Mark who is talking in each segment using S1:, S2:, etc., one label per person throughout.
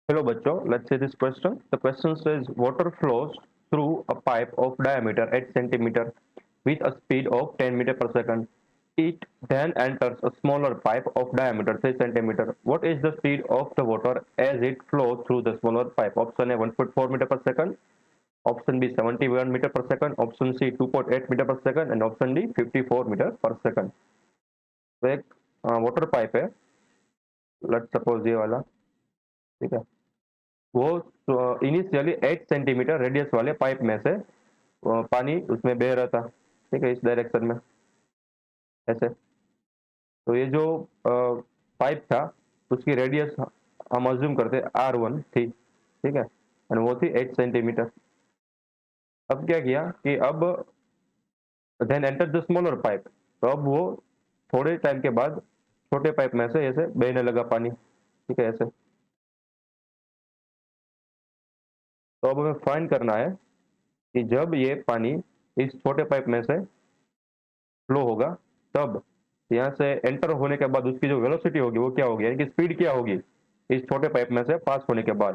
S1: Hello बच्चों, let's see this question. The question says water flows through a pipe of diameter 8 centimeter with a speed of 10 meter per second. It then enters a smaller pipe of diameter 3 centimeter. What is the speed of the water as it flows through the smaller pipe? Option A 1.4 meter per second, option B 71 meter per second, option C 2.8 meter per second and option D 54 meter per second. तो एक water pipe है, let's suppose ये वाला, ठीक है। वो initially 8 centimetre radius वाले pipe में से पानी उसमें बह रहा था, ठीक है, इस डायरेक्शन में ऐसे। तो ये जो पाइप था उसकी रेडियस हम अज्यूम करते R1 थी, ठीक है, और वो थी 8 सेंटीमीटर। अब क्या किया कि अब then enter the smaller pipe, तो अब वो थोड़े टाइम के बाद छोटे पाइप में से ऐसे बहने लगा पानी, ठीक है, ऐसे। तो अब हमें फाइंड करना है कि जब ये पानी इस छोटे पाइप में से फ्लो होगा, तब यहाँ से एंटर होने के बाद उसकी जो वेलोसिटी होगी वो क्या होगी, यानी कि स्पीड क्या होगी इस छोटे पाइप में से पास होने के बाद,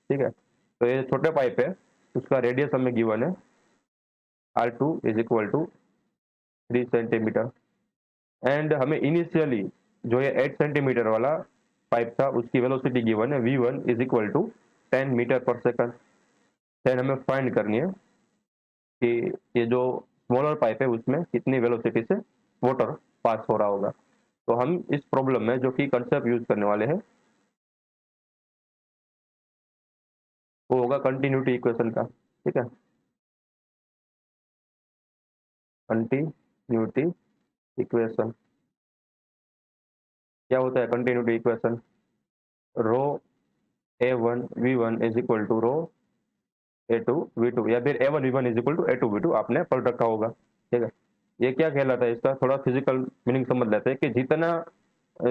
S1: ठीक है। तो ये छोटे पाइप है, उसका रेडियस हमें गिवन है R2 is equal to 3 centimetre and हमें इनिशियली जो ये 8 सेंटीमीटर वाला पाइप था उसकी वेलोसिटी गिवन है V1 is equal to 10 metre पर सेकंड। देन हमें फाइंड करनी है कि ये जो स्मॉलर पाइप है उसमें कितनी वेलोसिटी से वाटर पास हो रहा होगा। तो हम इस प्रॉब्लम में जो कि कंसेप्ट यूज करने वाले हैं वो होगा कंटिन्यूटी इक्वेशन का, ठीक है। कंटिन्यूटी इक्वेशन क्या होता है? Continuity equation rho A1 V1 is equal to rho A2 V2 या फिर A1 V1 is equal to A2 V2 आपने पढ़ रखा होगा, ठीक है। ये क्या कहलाता है, इसका थोड़ा फिजिकल मीनिंग समझ लेते हैं कि जितना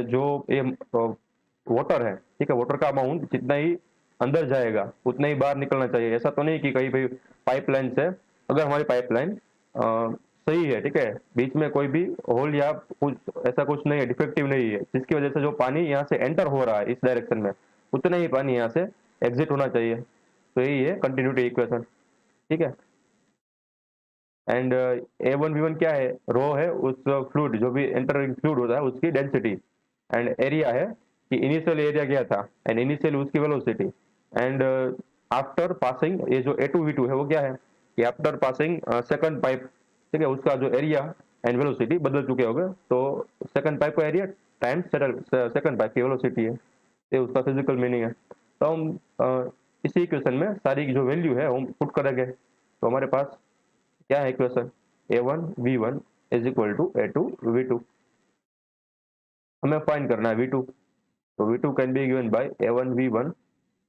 S1: जो ये वाटर है, ठीक है, वाटर का अमाउंट जितना ही अंदर जाएगा उतना ही बाहर निकलना चाहिए। ऐसा तो नहीं कि कहीं भी पाइपलाइन से, अगर हमारी पाइपलाइन सही है, ठीक है, बीच में कोई भी होल या कुछ ऐसा कुछ नहीं है, डिफेक्टिव नहीं है, जिसकी वजह से जो पानी यहाँ से एंटर हो रहा है इस डायरेक्शन में उतना ही पानी यहाँ से एग्जिट होना चाहिए। तो यही है कंटिन्यूटी इक्वेशन, ठीक है। एंड A1 V1 क्या है? रो है उस फ्लूइड, जो भी एंटरिंग फ्लूइड होता है उसकी डेंसिटी, एंड एरिया है कि इनिशियल एरिया क्या था एंड इनिशियल उसकी वेलोसिटी, एंड आफ्टर पासिंग ये जो A2 V2 है वो क्या है कि आफ्टर पासिंग सेकंड पाइप, ठीक है, उसका जो एरिया एंड वेलोसिटी बदल चुके होंगे। तो सेकंड पाइप का एरिया टाइम्स सेकंड पाइप की वेलोसिटी है, ये उसका फिजिकल मीनिंग है। तो हम इसी इक्वेशन में सारी जो वैल्यू है हम पुट करेंगे, तो हमारे पास क्या है equation A1 V1 is equal to A2 V2। हमें फाइंड करना है V2, तो V2 can be given by A1 V1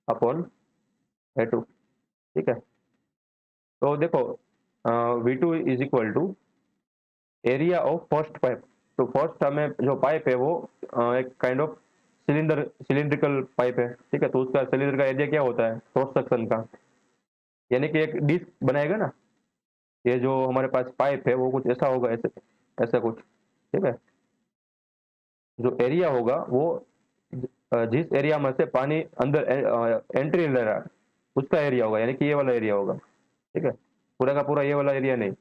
S1: upon A2, ठीक है। तो देखो V2 is equal to area of first pipe. तो फर्स्ट हमें जो पाइप है वो एक काइंड ऑफ सिलिंड्रिकल पाइप है, ठीक है। तो उसका सिलेंडर का एरिया क्या होता है क्रॉस सेक्शन का, यानी कि एक डिस्क बनाएगा ना, ये जो हमारे पास पाइप है वो कुछ ऐसा होगा, ऐसे ऐसा कुछ, ठीक है। जो एरिया होगा वो जिस एरिया में से पानी अंदर एंट्री ले रहा है उसका एरिया होगा, यानी कि ये वाला एरिया होगा, ठीक है, पूरा का पूरा ये वाला एरिया नहीं।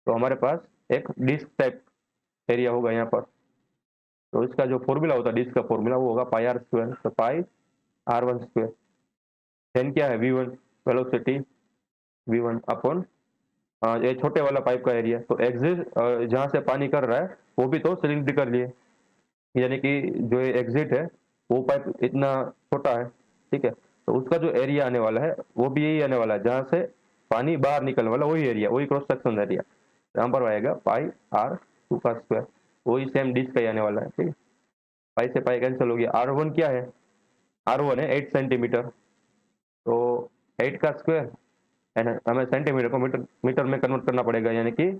S1: तो हमारे पास एक डिस्क टाइप एरिया होगा यहाँ पर। तो इसका जो फॉर्मूला होता है डिस्क का फॉर्मूला वो होगा पाई आर स्क्वायर, तो पाई R1 स्क्वायर। देन क्या है V1 वेलोसिटी V1 अपॉन ये छोटे वाला पाइप का एरिया। तो एग्जिट जहाँ से पानी कर रहा है वो भी तो सिलिंड्रिकल लिए, यानी कि जो ये एग्जिट है वो पाइप इतना छोटा है, ठीक है। तो उसका जो एरिया आने वाला है वो भी यही आने वाला है, जहाँ से पानी बाहर निकलने वाला वही एरिया, वही क्रॉस सेक्शन एरिया। यहाँ पर आएगा पाई R2 का स्क्वायर, वही सेम डिस्क का ही आने वाला है, ठीक है। पाई से पाई कैंसिल हो गया। R1 क्या है? R1 है 8 सेंटीमीटर, तो 8 का स्क्वायर एंड हमें सेंटीमीटर को मीटर मीटर में कन्वर्ट करना पड़ेगा, यानी कि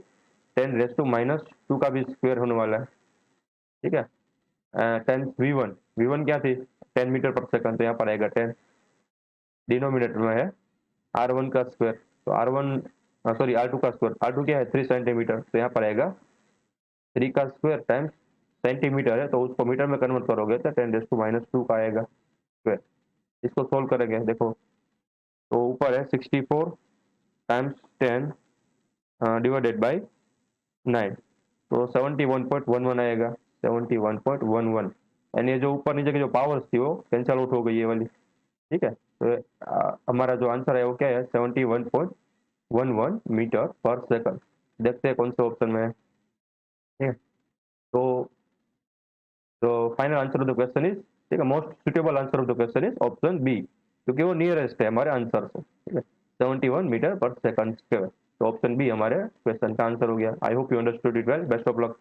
S1: 10⁻⁻² का भी स्क्वायर होने वाला है, ठीक है। 10 V1 क्या थी 10 मीटर पर सेकंड, तो यहाँ पर आएगा 10, डिनोमिनेटर में है R1 का स्क्वायर, तो R1 सॉरी R2 का स्क्वायर, R2 क्या है 3 सेंटीमीटर, तो यहाँ पर आएगा 3 का स्क्वायर टाइम्स सेंटीमीटर है तो उसको मीटर में कन्वर्ट करोगे तो 10⁻² का आएगा स्क्वायर। इसको सोल्व करेंगे, देखो तो ऊपर है 64 टाइम्स 10 डिवाइडेड बाई 9, तो 71.11 आएगा, 71.11। यानी ये जो ऊपर नीचे की जो पावर्स थी वो कैंसल आउट हो गई ये वाली, ठीक है। तो हमारा जो आंसर है वो क्या है, 71.11 मीटर पर सेकंड। देखते हैं कौन से ऑप्शन में है, ठीक है। तो final answer of the question is, ठीक है, most suitable answer of the question is option B, क्योंकि वो नियरेस्ट है हमारे आंसर से, ठीक है, 71 मीटर पर सेकंड स्क्वायर। तो ऑप्शन बी हमारे क्वेश्चन का आंसर हो गया। I hope you understood it well, best of luck.